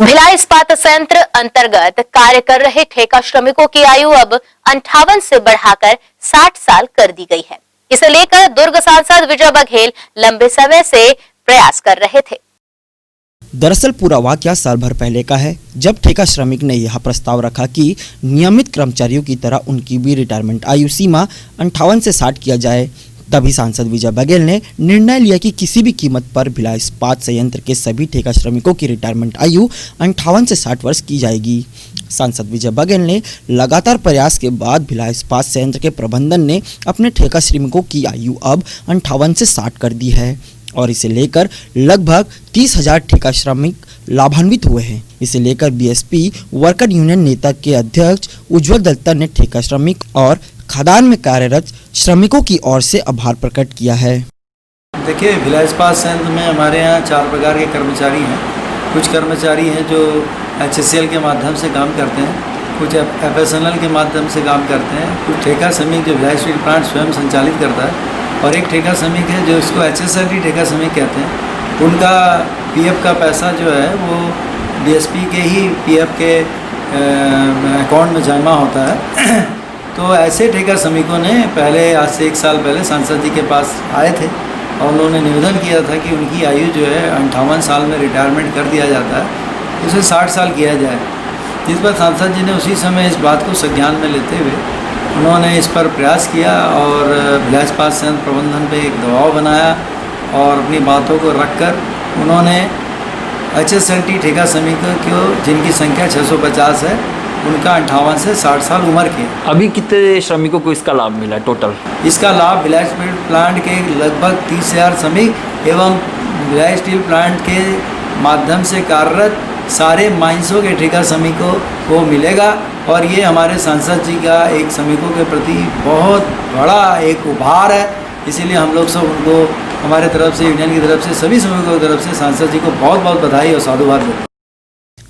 भिलाई इस्पात संयंत्र अंतर्गत कार्य कर रहे ठेका श्रमिकों की आयु अब 58 से बढ़ाकर 60 साल कर दी गई है। इसे लेकर दुर्ग सांसद विजय बघेल लंबे समय से प्रयास कर रहे थे। दरअसल पूरा वाकया साल भर पहले का है, जब ठेका श्रमिक ने यह प्रस्ताव रखा कि नियमित कर्मचारियों की तरह उनकी भी रिटायरमेंट आयु सीमा 58 से 60 किया जाए। तभी सांसद विजय बघेल ने निर्णय लिया कि किसी भी कीमत पर भिलाई इस्पात संयंत्र के सभी ठेका श्रमिकों की रिटायरमेंट आयु 58 से 60 वर्ष की जाएगी। सांसद विजय बघेल ने लगातार प्रयास के बाद भिलाई इस्पात संयंत्र के प्रबंधन ने अपने ठेका श्रमिकों की आयु अब 58 से 60 कर दी है और इसे लेकर लगभग 30,000 ठेका श्रमिक लाभान्वित हुए हैं। इसे लेकर बीएसपी वर्कर यूनियन नेता के अध्यक्ष उज्जवल दत्ता ने ठेका श्रमिक और खदान में कार्यरत श्रमिकों की ओर से आभार प्रकट किया है। देखिए, भिलाई इस्पात संयंत्र में हमारे यहाँ 4 प्रकार के कर्मचारी हैं। कुछ कर्मचारी हैं जो HSCL के माध्यम से काम करते हैं, कुछ FSNL के माध्यम से काम करते हैं, कुछ ठेका श्रमिक जो भिलाई स्टील प्लांट स्वयं संचालित करता है और एक ठेका श्रमिक है जो इसको HSLT ठेका श्रमिक कहते हैं। उनका PF का पैसा जो है वो DSP के ही PF के अकाउंट में जमा होता है। तो ऐसे ठेका श्रमिकों ने पहले आज से 1 साल पहले सांसद जी के पास आए थे और उन्होंने निवेदन किया था कि उनकी आयु जो है 58 साल में रिटायरमेंट कर दिया जाता है, उसे 60 साल किया जाए। जिस पर सांसद जी ने उसी समय इस बात को संज्ञान में लेते हुए उन्होंने इस पर प्रयास किया और भिलाई इस्पात संयंत्र प्रबंधन पर एक दबाव बनाया और अपनी बातों को रखकर उन्होंने HSLT ठेका श्रमिकों को जिनकी संख्या 650 है उनका 58 से 60 साल उम्र के। अभी कितने श्रमिकों को इसका लाभ मिला टोटल? इसका लाभ भिलाई स्टील प्लांट के लगभग 30,000 श्रमिक एवं भिलाई स्टील प्लांट के माध्यम से कार्यरत सारे माइंसों के ठेका श्रमिकों को मिलेगा और ये हमारे सांसद जी का एक श्रमिकों के प्रति बहुत बड़ा एक उपहार है। इसीलिए हम लोग सब उनको हमारे तरफ से, यूनियन की तरफ से, सभी श्रमिकों की तरफ से सांसद जी को बहुत बहुत बधाई और साधुवाद देते हैं।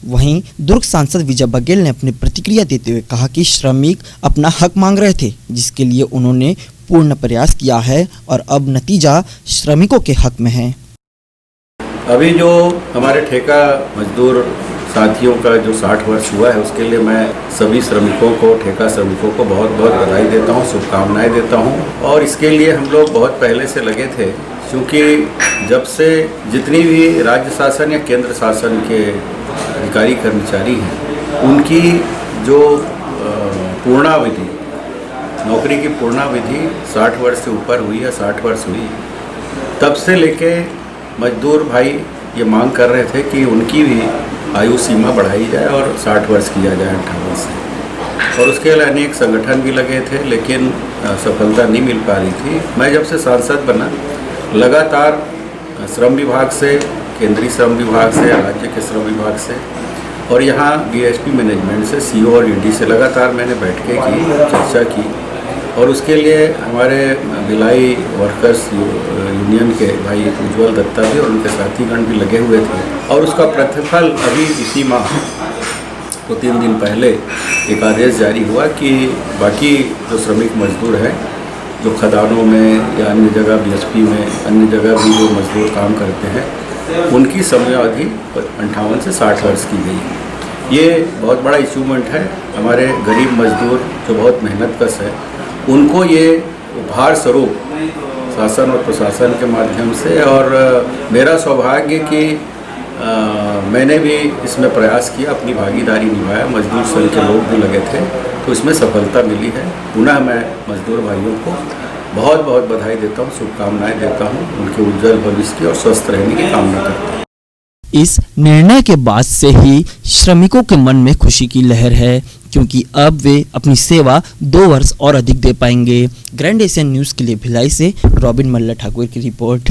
वहीं दुर्ग सांसद विजय बघेल ने अपनी प्रतिक्रिया देते हुए कहा कि श्रमिक अपना हक मांग रहे थे, जिसके लिए उन्होंने पूर्ण प्रयास किया है और अब नतीजा श्रमिकों के हक में है। अभी जो हमारे ठेका मजदूर साथियों का जो 60 वर्ष हुआ है उसके लिए मैं सभी श्रमिकों को, ठेका श्रमिकों को बहुत बहुत बधाई देता हूँ, शुभकामनाएं देता हूँ। और इसके लिए हम लोग बहुत पहले से लगे थे, क्योंकि जब से जितनी भी राज्य शासन या केंद्र शासन के अधिकारी कर्मचारी हैं उनकी जो पूर्णावधि, नौकरी की पूर्णावधि 60 वर्ष से ऊपर हुई है, 60 वर्ष हुई, तब से लेके मजदूर भाई ये मांग कर रहे थे कि उनकी भी आयु सीमा बढ़ाई जाए और 60 वर्ष किया जाए 58 से। और उसके लिए अनेक संगठन भी लगे थे, लेकिन सफलता नहीं मिल पा रही थी। मैं जब से सांसद बना लगातार श्रम विभाग से, केंद्रीय श्रम विभाग से, राज्य के श्रम विभाग से और यहाँ BSP मैनेजमेंट से, CO और ED से लगातार मैंने बैठकें की, चर्चा की और उसके लिए हमारे भिलाई वर्कर्स यूनियन के भाई उज्जवल दत्ता भी और उनके साथीगण भी लगे हुए थे। और उसका प्रतिफल अभी इसी माह तो 3 दिन पहले एक आदेश जारी हुआ कि बाकी जो श्रमिक मजदूर हैं जो खदानों में या अन्य जगह BSP में, अन्य जगह भी जो मजदूर काम करते हैं, उनकी समयावधि 58 से 60 वर्ष की गई। ये बहुत बड़ा अचीवमेंट है। हमारे गरीब मजदूर जो बहुत मेहनत कश है उनको ये उपहार स्वरूप शासन और प्रशासन के माध्यम से, और मेरा सौभाग्य कि मैंने भी इसमें प्रयास किया, अपनी भागीदारी निभाया, मजदूर संघ के लोग भी लगे थे, तो इसमें सफलता मिली है। पुनः मैं मजदूर भाइयों को बहुत बहुत बधाई देता हूँ, शुभकामनाएं देता हूँ, उनके उज्जवल भविष्य की और स्वस्थ रहने की कामना करता हूँ। इस निर्णय के बाद से ही श्रमिकों के मन में खुशी की लहर है, क्योंकि अब वे अपनी सेवा 2 वर्ष और अधिक दे पाएंगे। ग्रैंड एशियन न्यूज़ के लिए भिलाई से रॉबिन मल्ला ठाकुर की रिपोर्ट।